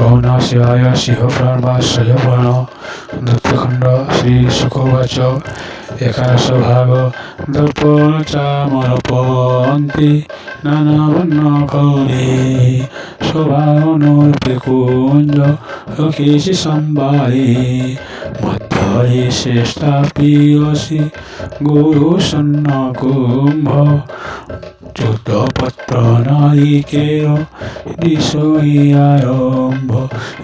গৌণশিৱায় শিৱপ্ৰাণবাস্বয় পুৰাণ দ্বিতীয়খণ্ড শ্ৰী শুকোবাচ একাদশ ভাগ দৰ্পণচামৰপন্তি নানাবৰ্ণ কলি শোভানুৰূপে কুঞ্জ লক্ষীশী সম্বাদী মধ্যে শ্রেষ্ঠা প্রিয়সী গুরু সন্ন কুম্ভ চোদ্দপত্র নারিকের দিশই আরম্ভ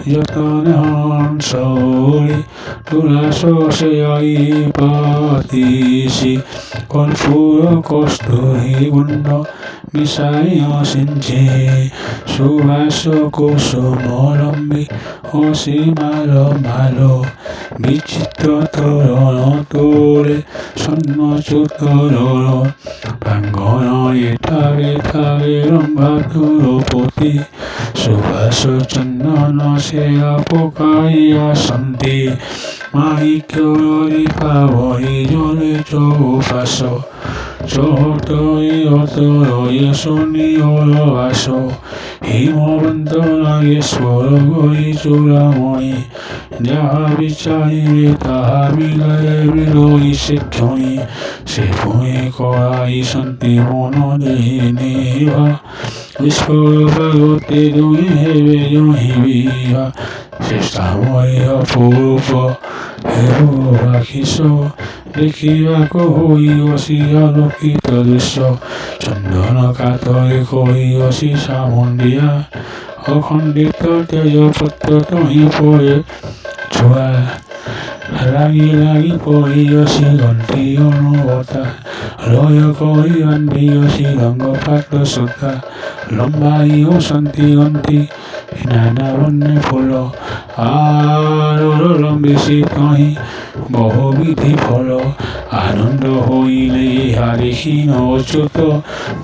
যতনে হংসৌরি তুলাশোষয়ী পাতিশি কর্পূর কস্তুরী গুণ্ড মিশাইয় সিঞ্চি সুবাস কুসুমরম্বী অসীমাল মাল বিচিত্র তরণ তোলে সন্ন্যচ্যুতর প্রাঙ্গণে ঠারে ঠারে রম্ভাতুরপতি সুবাস চন্দন সেয়া পোকাইয়া সন্তি মাইক্যরি পাবরি জলে চৌপাশ চহতই অতরয় শনিয়র বাস হিমবন্ত নাগেশ্বর গরি চূড়ামণি যাহা বিচারিলে তাহা মিলয়ে বিলয়ী শিক্ষণী সে ভূমি করাই শান্তি মন দেহিনিভা ঈশ্বর ভগতে দুই হেবে জহিবিহা শ্রেষ্ঠাময় অপূর্ব হেবাখিস দেখিବାକୁ ହୋଇଅସି ଆଲୋକିତ ଦୃଶ୍ୟ ଚନ୍ଦନ କାତରେ କହିଅସି ସାମୁଣ୍ଡିଆ ଅଖଣ୍ଡିତ ତେଜପତ୍ର ତହିଁ ପଡ଼େ ଛୁଆ ଲାଗି ଲାଗି ପଡ଼ିଅସି ଗଣ୍ଠି ଅନୁବତା ଲୟ କରି ବାନ୍ଧିଅସି ରଙ୍ଗ ପାଟ ସୂତା ଲମ୍ବାଇ ଅସନ୍ତି ଗଣ୍ଠି ନାନା ବର୍ଣ୍ଣେ ଫୁଲ ଆରର ଲମ୍ବିସି ତହିଁ বহুবিধি ফল আনন্দ হইলে ইহা দেখি নচ্যুত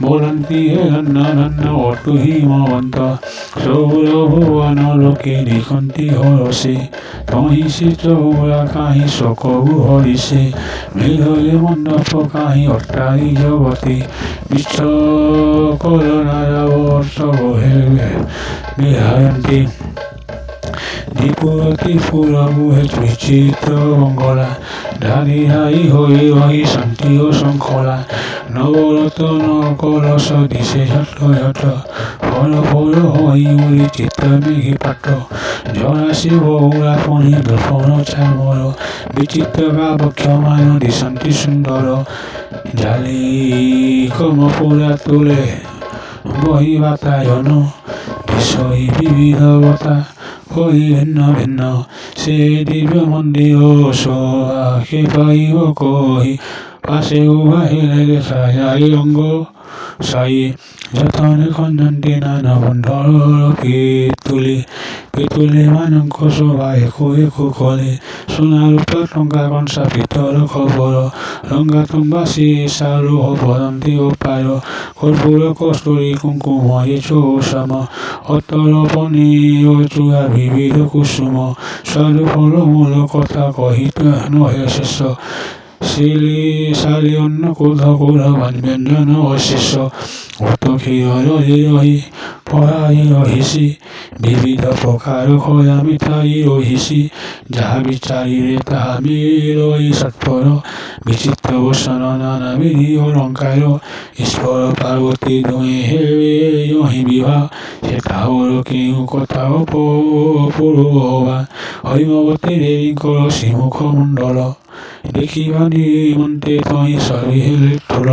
বলন্তি হে ধন্য ধন্য অতু হিমবন্ত সৌর ভুবন লোকে লিখন্তি হরসে তহি সে চৌরা কাহি সকবু হরিষে মৃদয়ে মণ্ডপ কাহি অট্টারি জগতে বিশ্ব করণারাবর্ষব হে বিহায়ন্তি দ্বিপুরতি ফুলমুহে বিচিত্র মঙ্গলা ধারি হাই হই রহি শান্তি ও শৃঙ্খলা নবরতন কলস দিশে ঝট ঝট ফল ফল হই উড়ি চিত্ত মেঘি পাট জরাশি বহুরা ফণি দর্পণ চামর বিচিত্র গাবক্ষমায় দিশন্তি সুন্দর জালি কম পুরা তুলে বহি বাতায়ন বিষয় বিবিধতা হই ভিন্ন ভিন্ন সে দিব্য মন্দির সোহাকে পাইব কহি পাশে বাহিরে দেখাই অঙ্গ সাই যতনে খঞ্জন্তি নানা বন্ধর পিতুলি ମାନଙ୍କ শোভা একো একো কলে সোনা রূপা টঙ্কা কংসা পিতল খবর রঙ্গা তুম্বাসী সারু ভদন্তি উপায় কর্পূর কস্তুরী কুঙ্কুম চৌষম অতর পনীয় চূড়া বিবিধ কুসুম সাধু ফল মূল কথা কহিত নহে শেষ শালি অন্ন কোধ ব্যঞ্জন অশেষ অত ক্ষীর রহি পড়াই রহিষি বিবিধ প্রকার খয়া মিঠাই রহিষি যাহা বিচারিলে তাহা মিলই সৎপর বিচিত্র বসন নানা বিধি অলঙ্কার ঈশ্বর পার্বতী দুই হেবে জহি বিবাহ সেটাওর কেউ কথা অপূর্ববান হৈমবতী দেবীঙ্কর শ্রীমুখ মণ্ডল দেখিবা নিমন্তে তহি সর্বে ঠোল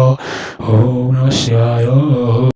ওম নমঃ শিৱায়।